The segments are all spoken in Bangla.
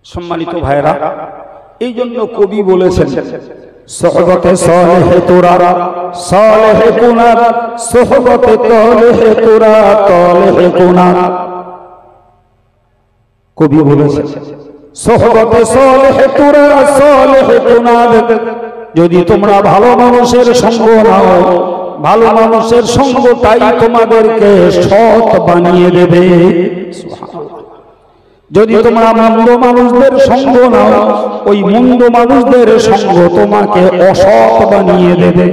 সম্মানিত ভাইরা, এই জন্য কবি বলেছেন সোহবতে সালেহে তোরা সালেহে কুনা, সোহবতে তালেহে তোরা তালেহে কুনা। কবি বলেছেন সোহবতে সালেহে তোরা সালেহে কুনা, যদি তোমরা ভালো মানুষের সঙ্গ নাও, ভালো মানুষের সঙ্গটাই তোমাদেরকে সৎ বানিয়ে দেবে। যদি তোমরা মন্দ মানুষদের সঙ্গ নাও, ওই মন্দ মানুষদের সঙ্গ তোমাকে অসৎ বানিয়ে দেবে।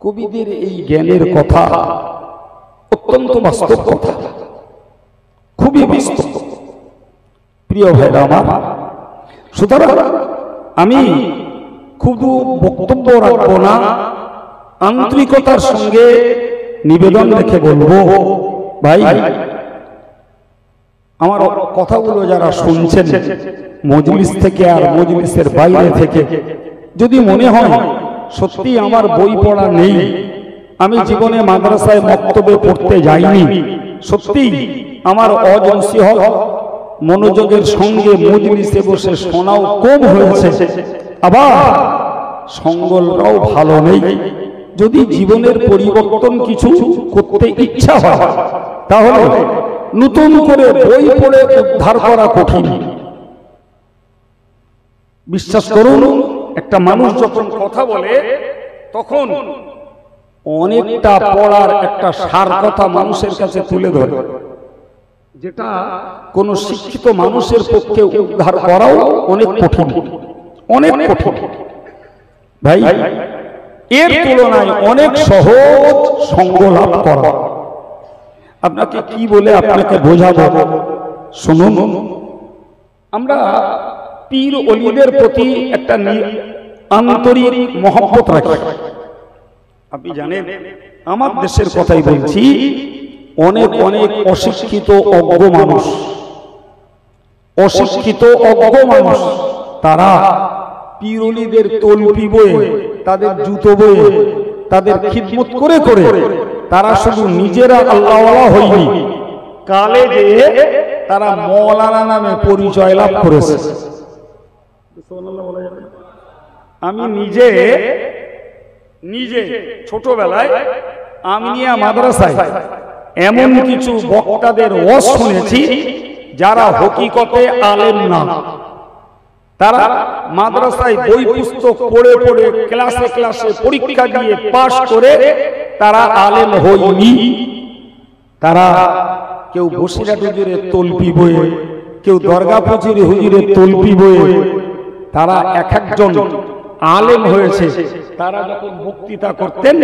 কবিদের এই জ্ঞানের কথা অত্যন্ত বাস্তব কথা, খুবই বাস্তব। প্রিয় ভাইরা আমার, সুতরাং আমি খুব বক্তব্য রাখবো না, আন্তরিকতার সঙ্গে নিবেদন রেখে বলবো, ভাই আমার কথাগুলো যারা শুনছেন মজলিস থেকে আর মজলিসের বাইরে থেকে, যদি মনে হয় সত্যি আমার বই পড়া নেই, আমি জীবনে মাদ্রাসায় মক্তবে পড়তে যাইনি, সত্যি আমার অজনসিহত মনোযোগের সঙ্গে মজলিসে বসে শোনাও কম হয়েছে, আবার সঙ্গলটাও ভালো নেই, যদি জীবনের পরিবর্তন কিছু করতে ইচ্ছা হয়, তাহলে নতুন করে বই পড়ে উদ্ধার করা কঠিন। বিশ্বাস করুন, একটা মানুষ যখন কথা বলে তখন অনেকটা পড়ার একটা সার কথা মানুষের কাছে তুলে ধরে, যেটা কোন শিক্ষিত মানুষের পক্ষে উদ্ধার করাও অনেক কঠিন, অনেক কঠিন। ভাই, এর তুলনায় অনেক সহজ সঙ্গ লাভ করা। আপনাকে কি বলে আপনাকে বোঝাবো, শুনুন। আমরা পীর ওলিদের প্রতি একটা আন্তরিক মহব্বত রাখি। আপনি জানেন, আমার দেশের কথাই বলছি, অনেক অনেক অশিক্ষিত অজ্ঞ মানুষ, অশিক্ষিত অজ্ঞ মানুষ, তারা পীর ওলিদের তলপি বয়ে, তাদের জুতো বয়ে, তাদের খিদমত করে করে তারা শুধু নিজেরা আল্লাহওয়ালা হয়নি, কালে যে তারা মৌলানা নামে পরিচয় লাভ করেছে। আমি নিজে ছোটবেলায় আমিনিয়া মাদ্রাসায় এমন কিছু বক্তাদের ওয়াজ শুনেছি যারা হকিকতে আলেম না, তারা মাদ্রাসায় বই পুস্তক পড়ে পড়ে ক্লাসে ক্লাসে পরীক্ষা দিয়ে পাশ করে তারা আলেম হয়নি। তারা কেউ বসিরহাট হুজুরের তলপি বয়ে, কেউ দরগাপুর হুজুরের তলপি বয়ে, তারা এক একজন আলেম হয়েছে। তারা যখন বক্তৃতা করতেন,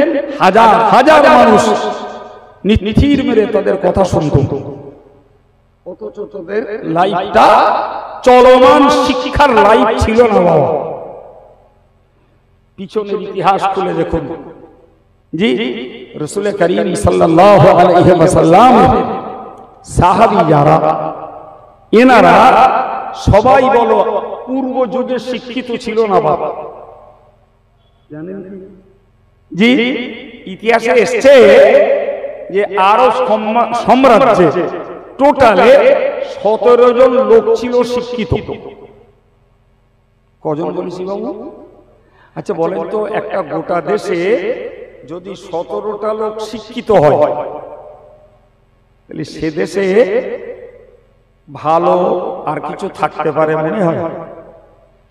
হাজার হাজার মানুষ নিথির মেরে তাদের কথা শুনত, অথচ তাদের লাইফটা চলমান শিক্ষার লাইফ ছিল না। বাবা, পিছনের ইতিহাস খুলে দেখুন। জি, রাসূল করিম সাল্লাল্লাহু আলাইহি ওয়াসাল্লাম সাহাবী যারা, এনারা সবাই বলো পূর্ব যুগে শিক্ষিত ছিল না। বাবা জানেন, জি ইতিহাসে এসেছে যে আরব সাম্রাজ্যে টোটালে 17 জন লোক ছিল শিক্ষিত। কজন বলেছি বাবু? আচ্ছা বলেন তো, একটা গোটা দেশে যদি 17টা লোক শিক্ষিত হয়, তাহলে সে দেশে ভালো আর কিছু থাকতে পারে মনে হয়?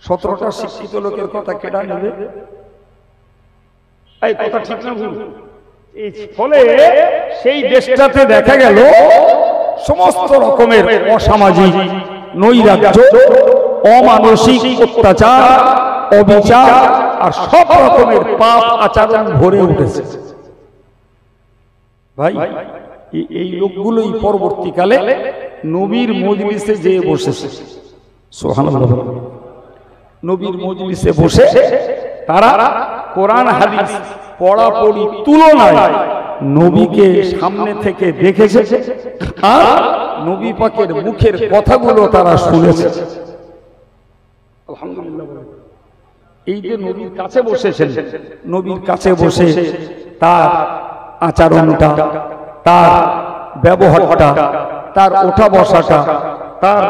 17টা শিক্ষিত লোকের কথা কেডা নেবে? এই কথা ঠিক না ভুল? এই ফলে সেই দেশটাতে দেখা গেল সমস্ত রকমের অসামাজিক নৈরাজ্য, অমানসিক অত্যাচার, অবিচার আর সব রকমের পাপ আচরণ ভরে উঠেছে। ভাই, এই লোকগুলোই পরবর্তীকালে নবীর মজলিসে যেয়ে বসেছে। সুবহানাল্লাহ। নবীর মজলিসে বসে তারা কোরআন হাদিস পড়াপড়ি তুলনায় নবীকে সামনে থেকে দেখেছে আর নবী পাকের মুখের কথাগুলো তারা শুনেছে। আলহামদুলিল্লাহ। এই যে নবীর কাছে বসেছেন, নবীর কাছে বসে তার আচরণটা, তার ব্যবহারটা, তার ওঠা বসাটা, তার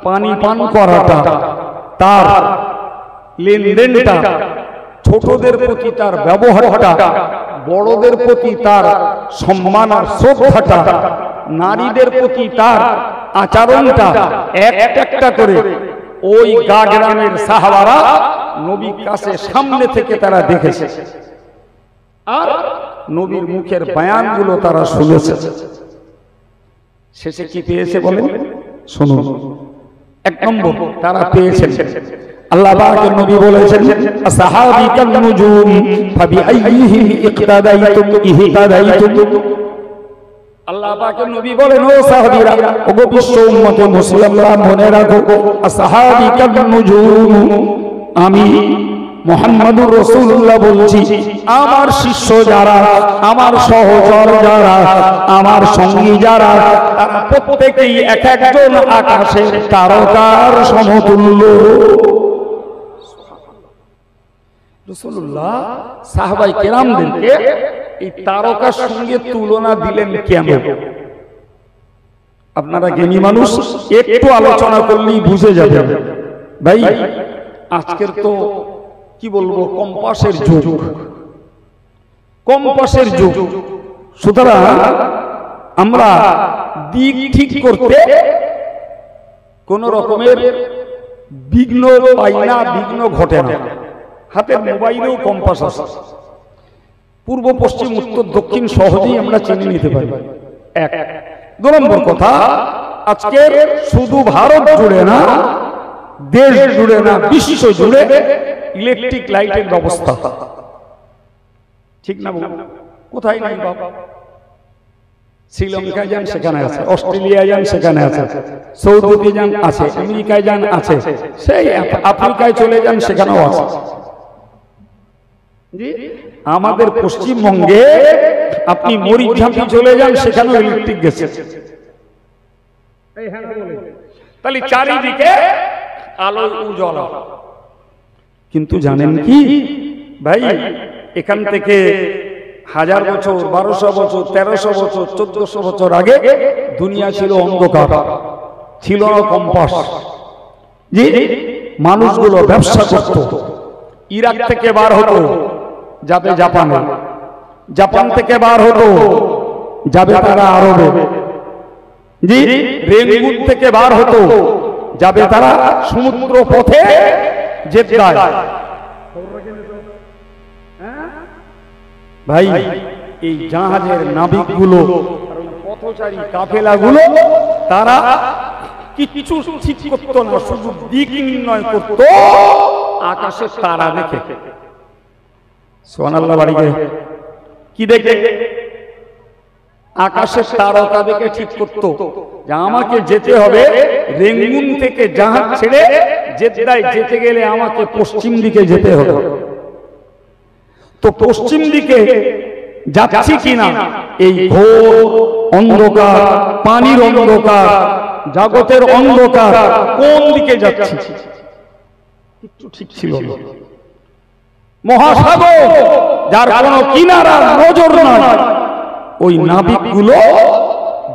পানি পান করাটা, তার লেনদেনটা, ছোটদের প্রতি তার ব্যবহারটা, বড়দের প্রতি তার সম্মান আর শ্রদ্ধাটা, নারীদের প্রতি তার আচরণটা, একটা করে ওই গাগরামের সাহাবারা নবীর কাছে সামনে থেকে তারা দেখেছে আর নবীর মুখের বয়ানগুলো তারা শুনেছে। শেষে কি পেয়েছে বলেন? শুনুন। এক নম্বর তারা পেয়েছেন, আল্লাহ পাকের নবী বলেছেন, আসহাবিকান নুজুম ফাবিআইহিম ইকতাদাইতুম ইহতাদাইতুম। আল্লাহ পাকের নবী বলেন, ও সাহাবীরা, ওগো বিশ্ব উম্মতে মুসলিমরা মনে রাখো, আসহাবিকান নুজুম, আমি মুহাম্মদুর রাসূলুল্লাহ বলছি, আমার শিষ্য যারা, আমার সহচর যারা, আমার সঙ্গী যারা, তারা প্রত্যেকেই এক একজন আকাশের তারকার সমতুল্য। রাসূলুল্লাহ সাহাবায়ে কেরামদেরকে এই তারকার সঙ্গে তুলনা দিলেন কেন? আপনারা জ্ঞানী মানুষ, একটু আলোচনা করলেই বুঝে যাবেন। ভাই আজকের তো কি বলবো, কম্পাসের যুগ, কম্পাসের যুগ। সুতরাং আমরা দিক ঠিক করতে কোন রকমের বিঘ্ন পাই না, বিঘ্ন ঘটে না। হাতের মোবাইলেও কম্পাস আছে, পূর্ব পশ্চিম উত্তর দক্ষিণ সহজেই আমরা চিনে নিতে পারি। এক। দু নম্বর কথা, আজকে শুধু ভারত জুড়ে না, দেশ জুড়ে না, বিশ্ব জুড়ে ইলেকট্রিক লাইটের ব্যবস্থা, ঠিক না? কোথায় নাই বাবা? শ্রীলঙ্কায় যান সেখানে আছে, অস্ট্রেলিয়ায় যান সেখানে আছে, সৌদিতে যান আছে, আমেরিকায় যান আছে, সেই আফ্রিকায় চলে যান সেখানেও আছে। আমাদের পশ্চিমবঙ্গে আপনি মরিচঝাঁপি চলে যান সেখানেও ইলেকট্রিক গেছে। তাহলে চারিদিকে আলো উজ্জ্বলা। কিন্তু জানেন কি ভাই, এখান থেকে 1000 বছর, 1200 বছর, 1300 বছর, 1400 বছর আগে দুনিয়া ছিল অন্ধকার, ছিল না কম্পাস। জি, মানুষগুলো ব্যবসা করত, ইরাক থেকে বার হতো যাবে জাপানে, জাপান থেকে বার হতো যাবে তারা আরবে, জি, রেলগুড থেকে বার হতো যাবে তারা সমুদ্র পথে জেদ্দায়। ভাই এই জাহাজের নাবিকগুলো, পথচারী কাফেলাগুলো, তারা কিছু ঠিক করতো না, শুধু দিক নির্ণয় করত আকাশে তারা দেখে। সুবহানাল্লাহ। বাড়িতে কি দেখে? আকাশের তারকা দেখে ঠিক করতো যে আমাকে যেতে হবে রেঙ্গুন থেকে জাহাজ ছেড়ে জেদ্দায় যেতে গেলে আমাকে পশ্চিম দিকে যেতে হবে। তো পশ্চিম দিকে যাচ্ছি কিনা, এই ঘোর অন্ধকার, পানির অন্ধকার, জগতের অন্ধকার, কোন দিকে যাচ্ছি একটু ঠিক ছিল না। মহাসাগর যার কোনো কিনারা নজর নাই, ওই নাবিকগুলো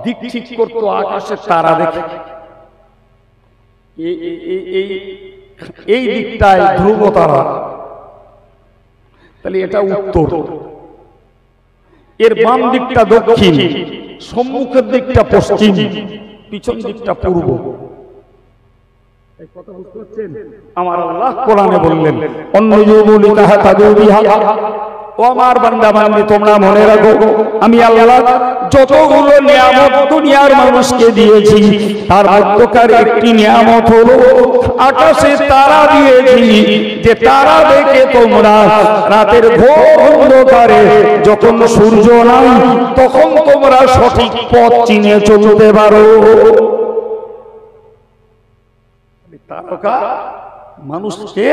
দিক ঠিক করতো আকাশের তারা দেখে। এই দিকটায় ধ্রুব তারা, তাহলে এটা উত্তর, এর বাম দিকটা দক্ষিণ, সম্মুখের দিকটা পশ্চিম, পিছন দিকটা পূর্ব। আমার আল্লাহ কোরআনে বললেন, ও আমার বান্দা বান্দি, তোমরা মনে রাখো আমি আল্লাহ যতগুলো নিয়ামত দুনিয়ার মানুষকে দিয়েছি, তার মধ্যকার একটি নিয়ামত হলো আকাশে তারা দিয়েছি, যে তারা দেখে তোমরা রাতের ঘোর অন্ধকারে যখন সূর্য নাই তখন তোমরা সঠিক পথ চিনে চলতে পারো। তারকা মানুষকে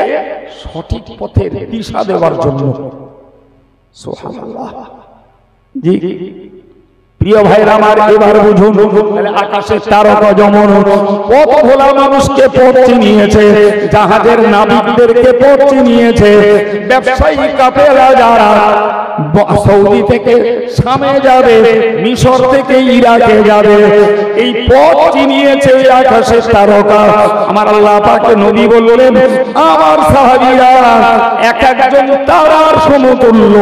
সঠিক পথের দিশা দেওয়ার জন্য। সুবহানাল্লাহ। জি, প্রিয় ভাইরা আমার, এবার বুঝুন, আকাশের তারকা যেমন পথ ভোলা মানুষকে পথ চিনিয়েছে, জাহাজের নাবিকদেরকে পথ চিনিয়েছে, ব্যবসায়ী কাফেলা যারা সৌদি থেকে শামে যাবে, মিশর থেকে ইরাকে যাবে, এই পথ চিনিয়েছে আকাশের তারকা। আমার আল্লাহ পাক নবী বললেন, আমার সাহাবীরা এক একজন তারার সমতুল্য,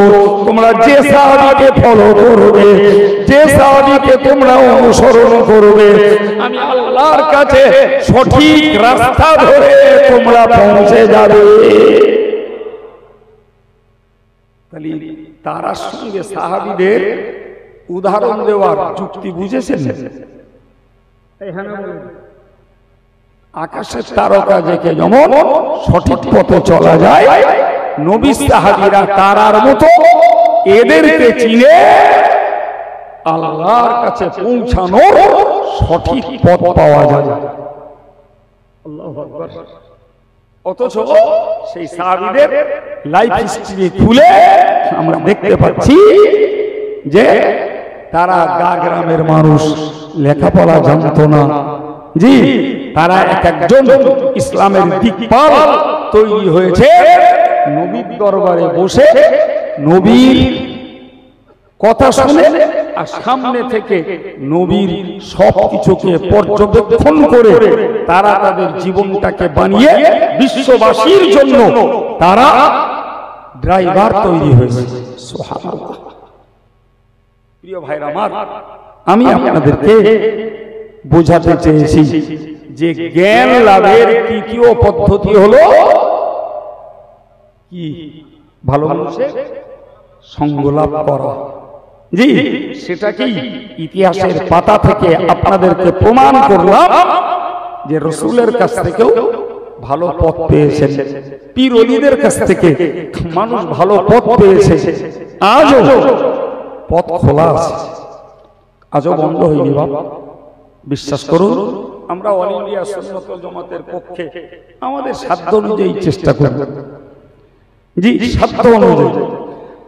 তোমরা যে সাহাবীকে ফলো করবে, যে সাহাবীকে তোমরা অনুসরণ করবে, আমি আল্লাহর কাছে সঠিক রাস্তা ধরে তোমরা পৌঁছে যাবে। তারার সঙ্গে সাহাবীদের উদাহরণ দেওয়ার যুক্তি বুঝেছেন? আকাশের তারকা দেখে যেমন সঠিক পথে চলা যায়, নবী সাহাবীরা তারার মতো এদেরকে চিনে আল্লাহর কাছে পৌঁছানোর সঠিক পথ পাওয়া যায়। আল্লাহু আকবার। অথচ সেই সাহাবীদের লাইফ হিস্ট্রি খুলে আমরা দেখতে পাচ্ছি যে তারা গ্রামের মানুষ, লেখাপড়া জানতো না। জি, তারা এক একজন ইসলামের দিকপাল তৈরি হয়েছে নবীর দরবারে বসে নবীর কথা শুনে আর সামনে থেকে নবীর সবকিছুকে পর্যবেক্ষণ করে তারা তাদের জীবনটাকে বানিয়ে বিশ্ববাসীর জন্য তারা ড্রাইভার তৈরি হয়েছে। সুবহানাল্লাহ। প্রিয় ভাইরা আমার, আমি আপনাদেরকে বোঝাতে চেয়েছি যে জ্ঞান লাভের তৃতীয় পদ্ধতি হলো কি? ভালো মানুষের সঙ্গ লাভ করা। জি, সেটা কি? ইতিহাসের পাতা থেকে আপনাদেরকে প্রমাণ করলাম যে রাসূলের কাছ থেকেও ভালো পথ পেয়েছেন, পীর ওলিদের কাছ থেকে মানুষ ভালো পথ পেয়েছে। আজও পথ খোলা আছে, আজও বন্ধ হয়নি। বাবা, বিশ্বাস করুন, আমরা অল ইন্ডিয়া সুন্নাত ওয়াল জামাতের পক্ষে আমাদের সাধ্য অনুযায়ী চেষ্টা করব। জি, সাধ্য অনুযায়ী।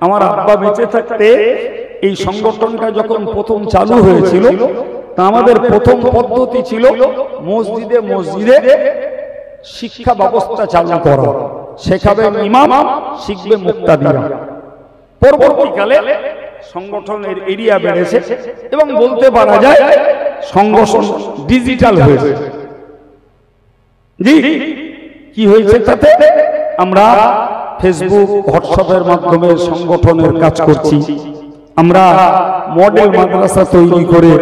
আমার আব্বা বেঁচে থাকতে এই সংগঠনটা যখন প্রথম চালু হয়েছিল, তা আমাদের প্রথম পদ্ধতি ছিল মসজিদে মসজিদে শিক্ষা ব্যবস্থা চালু করা। শেখাবে ইমাম, শিখবে মুক্তাদিরা। পরবর্তীকালে সংগঠনের এরিয়া বেড়েছে এবং বলতে পারা যায় সংগঠন ডিজিটাল হয়েছে। জি, কি হয়েছে তাতে? আমরা ফেসবুক, হোয়াটসঅ্যাপের মাধ্যমে সংগঠনের কাজ করছি। আমরা মডেল মাদ্রাসা তৈরি করে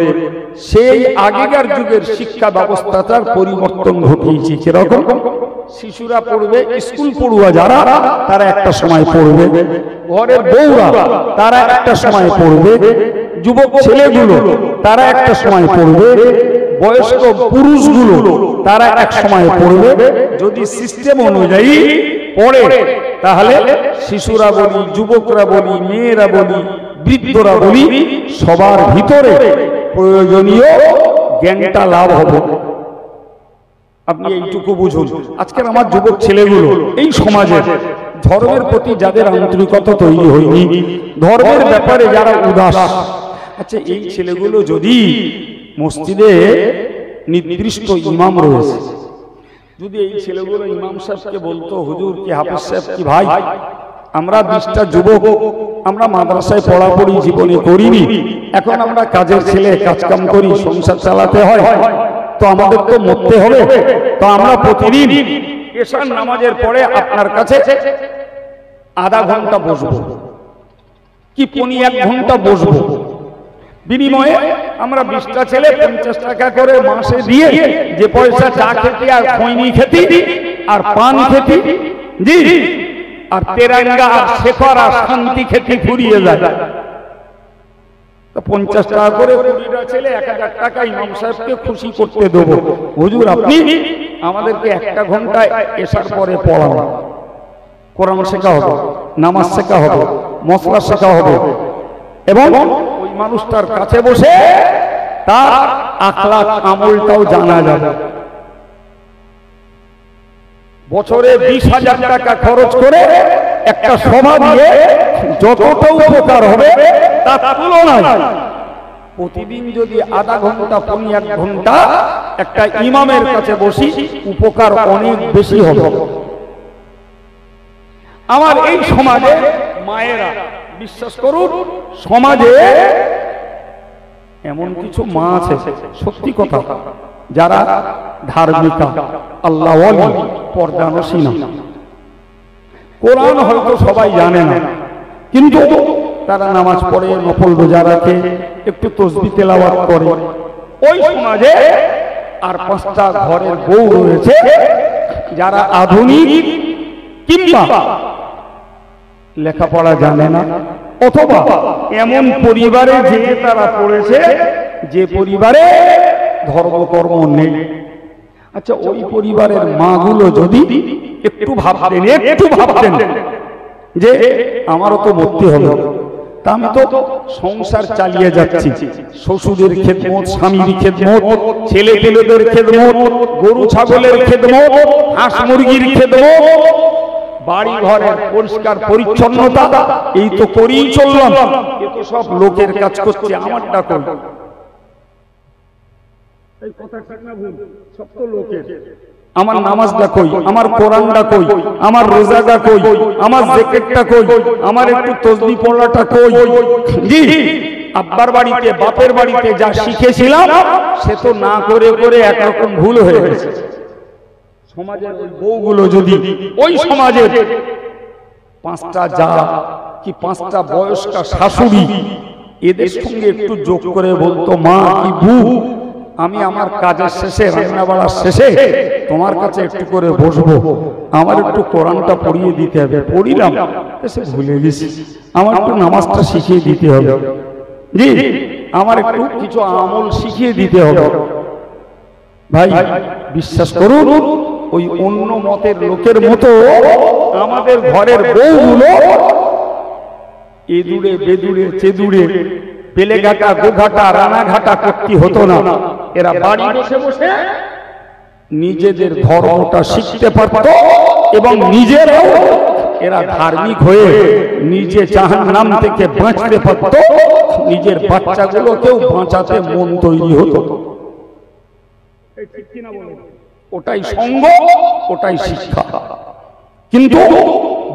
সেই আগেকার যুগের শিক্ষা ব্যবস্থাটার পরিবর্তন ঘটিয়েছি। কিরকম? শিশুরা পড়বে, স্কুল পড়ুয়া যারা তারা একটা সময় পড়বে, ঘরের বউরা তারা একটা সময় পড়বে, যুবক ছেলেগুলো তারা একটা সময় পড়বে, বয়স্ক পুরুষগুলো তারা এক সময় পড়বে। যদি সিস্টেম অনুযায়ী পড়ে তাহলে শিশুরা বলি, যুবকরা বলি, মেয়েরা বলি, বৃদ্ধরা বলি, সবার ভিতরে প্রয়োজনীয় জ্ঞানটা লাভ হবে। আপনি এইটুকু বুঝুন। আজকের আমার যুবক ছেলেগুলো এই সমাজে ধর্মের প্রতি যাদের আন্তরিকতা তৈরি হয়নি, ধর্মের ব্যাপারে যারা উদাস, আচ্ছা এই ছেলেগুলো যদি মসজিদে নির্দিষ্ট ইমাম রয়েছে, যদি এই ছেলেগুলো ইমাম সাহেবকে বলতো, হুজুর কি হাফেজ সাহেব কি ভাই, আমরা 20টা যুবক, আমরা মাদ্রাসায় পড়াপড়ি জীবনে করিনি, এখন আমরা কাজের ছেলে, কাজকাম করি, সংসার চালাতে হয়, তো আমাদের তো মরতে হবে, তো আমরা প্রতিদিন এশার নামাজের পরে আপনার কাছে আধা ঘন্টা বসবো কি পৌনে 1 ঘন্টা বসবো, বিনিময়ে আমরা 20টা ছেলে 50 টাকা করে মাসে দিয়ে যে পয়সা চা খেতে আর খৈনি খেতে আর পান খেতে, জি, আর তেরাঙ্গা আর শেখর আর শান্তি খেতে ফুরিয়ে যায়। 50 টাকা করে 20টা ছেলে 1000 টাকা ইমাম সাহেবকে খুশি করতে দেবো। হুজুর আপনি আমাদেরকে 1 ঘন্টা এশার পরে পড়ান, কোরআন শেখা হবে, নামাজ শেখা হবে, মশলা শেখা হবে, এবং ওই মানুষটার কাছে বসে তার আখলাক আমলটাও জানা যাবে। বছরে 20,000 টাকা খরচ করে একটা সভা দিয়ে যতটা উপকার হবে তার তুলনায় প্রতিদিন যদি আধা ঘন্টা পৌনে 1 ঘন্টা একটা ইমামের কাছে বসি, উপকার অনেক বেশি হবে। আমার এই সমাজে মায়েরা, বিশ্বাস করুন, সমাজে এমন কিছু মা আছে, সত্যি কথা, যারা ধার্মিকা, আল্লাহ ওয়ালি, পর্দানসীনা, কোরআন হয়তো সবাই জানে না, কিন্তু তারা নামাজ পড়ে, নফল রোজা রাখে, একটু তাসবিহ তেলাওয়াত করে। ওই সমাজে আর 5টা ঘরের বউ রয়েছে যারা আধুনিক কিংবা লেখাপড়া জানে না, অথবা এমন পরিবারে যে তারা পড়েছে যে পরিবারে ধর্মকর্ম নেই। আচ্ছা, ওই পরিবারের মাগুলো যদি একটু ভাবতেন যে আমারও তো মরতে হবে, তা আমি তো সংসার চালিয়ে যাচ্ছি, শ্বশুরের খেদমত, স্বামীর খেদমত, ছেলে পেলেদের খেদমত, গরু ছাগলের খেদমত, হাঁস মুরগির খেদমত, বাড়ি ঘরের পরিষ্কার পরিচ্ছন্নতা, এই তো করেই চললাম। এ তো সব লোকের কাজ করছে, আমারটা করব। এই কথা ঠিক না ভুল? সব তো লোকের। আমার নামাজটা কই, আমার কোরআনটা কই, আমার রোজাটা কই, আমার জিকিরটা কই, আমার একটু তাসবিহ পড়াটা কই? জি, আব্বার বাড়িতে, বাপের বাড়িতে যা শিখেছিলাম সে তো না করে করে একরকম ভুল হয়ে গেছে। সমাজের ওই বউগুলো যদি ওই সমাজের 5টা যা কি 5টা বয়স্কা শাশুড়ি এদের সঙ্গে একটু যোগ করে বলতো, মা কি বউ, আমি আমার কাজের শেষে, রান্না বাড়ার শেষে তোমার কাছে একটু করে বসবো, আমার একটু কোরআনটা পড়িয়ে দিতে হবে। পড়িলাম, এসে ভুলে গেছি, আমার একটু নামাজটা শিখিয়ে দিতে হবে, জি আমার একটু কিছু আমল শিখিয়ে দিতে হবে। ভাই বিশ্বাস করুন, ওই অন্য মতের লোকের মতো আমাদের ঘরের বউগুলো এদুড়ে বেদুড়ে চেদুড়ে বেলেঘাটা গোঘাটা রানাঘাটা করতে হতো না। এরা বাড়ি বসে বসে নিজেদের ধর্মটা শিখতে পারত এবং নিজেরাও এরা ধার্মিক হয়ে নিজে জাহান্নাম থেকে বাঁচতে পারত, নিজের বাচ্চাগুলোকেও বাঁচাতে মন তৈরি হতো। ওটাই সঙ্গ, ওটাই শিক্ষা। কিন্তু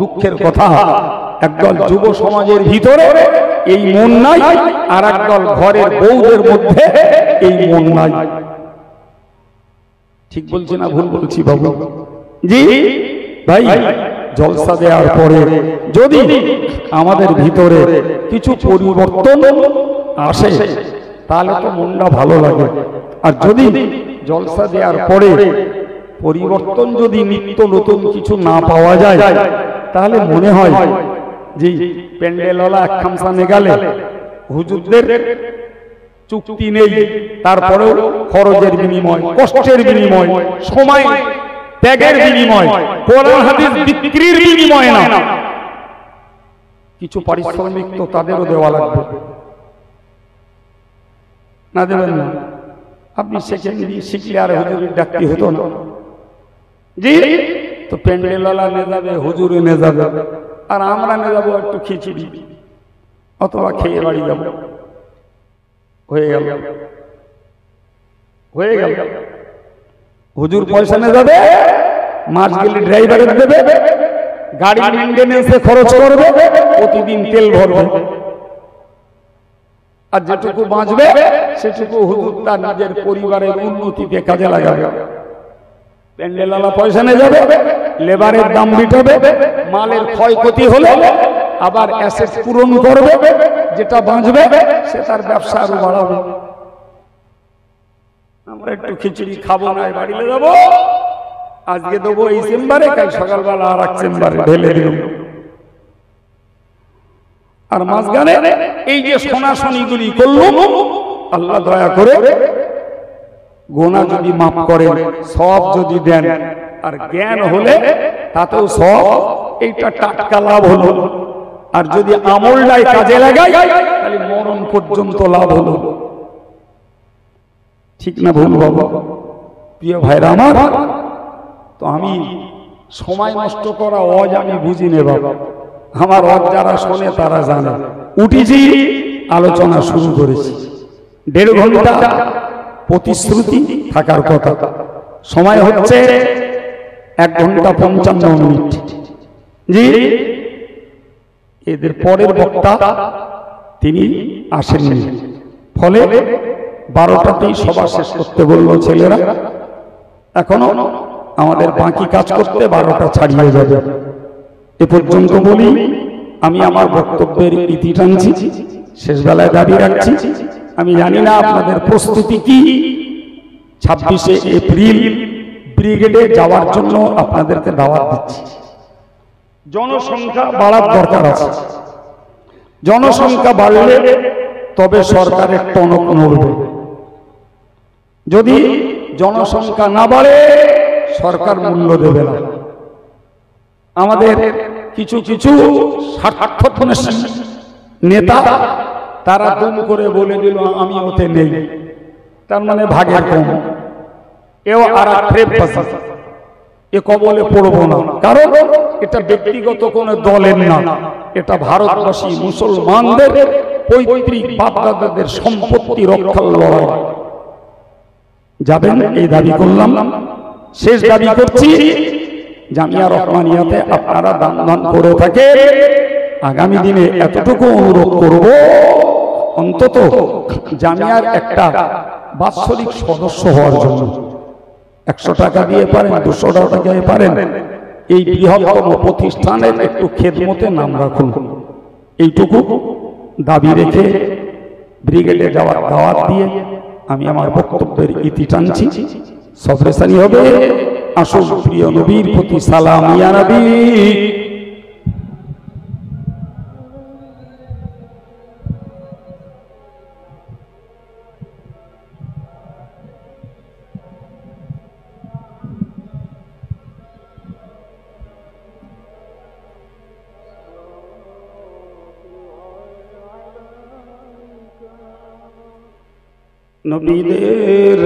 দুঃখের কথা, একদল যুব সমাজের ভিতরে এই মন নাই, আর একদল ঘরের বউদের মধ্যে এই মন নাই। ঠিক বলছি না ভুল বলছি বাবু? জি ভাই, জলসা দেওয়ার পরে যদি আমাদের ভিতরে কিছু পরিবর্তন আসে তাহলে তো মনটা ভালো লাগে। আর যদি জলসা দেওয়ার পরে পরিবর্তন যদি নিত্য নতুন কিছু না পাওয়া যায়, তাহলে মনে হয় যে প্যান্ডেলওয়ালা এক খামসানে গেলে হুজুরদের চুক্তি নেই, তারপরেও খরচের বিনিময়, কষ্টের বিনিময়, সময় ত্যাগের বিনিময়, কোরআন হাদিস বিক্রির বিনিময় না, কিছু পারিশ্রমিক তো তাদেরও দেওয়া লাগবে, না দেবেন না? আপনি শিখলে আর হুজুরের ডাকতে হতো না। জি, তো প্যান্ডেলওয়ালা নে যাবে, হুজুরে নে যাবে, আর আমরা নে যাবো একটু খিচুড়ি অথবা খেয়ে বাড়ি যাবো। হয়ে গেল, হয়ে গেল। হুজুর পয়সা নে যাবে, মাস গেলে ড্রাইভারের দেবে, গাড়ি মেইনটেনেন্সে খরচ করবে, প্রতিদিন তেল ভরবে, আর যেটুকু বাঁচবে সেটুকু হুজুর তার নিজের পরিবারের উন্নতিতে কাজে লাগাবে। প্যান্ডেলওয়ালা পয়সা নিয়ে যাবে, লেবারের দাম বিটাবে, মালের ক্ষয়ক্ষতি হলে আবার অ্যাসেট পূরণ করবে, যেটা বাঁচবে সে তার ব্যবসা আরো বাড়াবে। আমরা একটু খিচুড়ি খাবো না, বাড়িতে যাবো, আজকে দেবো এই চেম্বারে, কাল সকালবেলা আর এক চেম্বারে ঢেলে দিল। আর মাঝখানে এই যে শোনাশুনিগুলি করলাম, আল্লাহ দয়া করে গোনা যদি মাফ করেন, সব যদি দেন, আর জ্ঞান হলে তাতেও সব, এইটা টাটকা লাভ হলো। আর যদি আমলটাই কাজে লাগাই তাহলে মরণ পর্যন্ত লাভ হলো। ঠিক না ভুল বাবা? প্রিয় ভাইরা আমার, তো আমি সময় নষ্ট করা অজ আমি বুঝি নে বাবা, আমার অজ যারা শোনে তারা জানে। উঠেছি, আলোচনা শুরু করেছি, 1.5 ঘন্টা প্রতিশ্রুতি থাকার কথা, সময় হচ্ছে 1 ঘন্টা 55 মিনিট। জি, এদের পরের বক্তা তিনি আসেননি, ফলে 12টাতেই সভা শেষ করতে বলল ছেলেরা। এখনো আমাদের বাকি কাজ করতে 12টা ছাড়িয়ে যাবে। এ পর্যন্ত বলি, আমি আমার বক্তব্যের ইতি টানছি, শেষ বেলায় দাবি রাখছি। আমি জানি না আপনাদের প্রস্তুতি কি। 26শে এপ্রিল ব্রিগেডে যাওয়ার জন্য আপনাদেরকে দাওয়াত দিচ্ছি। জনসংখ্যা বাড়ার দরকার আছে। জনসংখ্যা বাড়লে তবে সরকারের টনক নড়বে। যদি জনসংখ্যা না বাড়ে সরকার মূল্য দেবে না। আমাদের কিছু কিছু স্বার্থন্বেষী নেতা তারা দুম করে বলে দিল আমি ওতে নেই, তার মানে ভাগের কম। এও আর এ কবলে পড়বো না, কারণ এটা ব্যক্তিগত কোনো দলের না, এটা ভারতবাসী মুসলমানদের পৈতৃক বাপ-দাদাদের সম্পত্তি রক্ষার লড়াই। যাবেন এই দাবি করলাম। শেষ দাবি করছি, জামিয়া রহমানিয়াতে আপনারা দান করে থাকে, আগামী দিনে এতটুকু অনুরোধ করব, অন্তত জামিয়ার একটা বাৎসরিক সদস্য হওয়ার জন্য 100 টাকা দিয়ে পারেন, 200 টাকা দিয়ে পারেন, এই বৃহত্তম প্রতিষ্ঠানের একটু খেদমতে নাম রাখুন। এইটুকু দাবি রেখে ব্রিগেডে যাওয়ার দাওয়াত দিয়ে আমি আমার বক্তব্যের ইতি টানছি। সফরেসানি হবে। আসুন প্রিয় নবীর প্রতি সালাম ইয়া নবী। নবীদের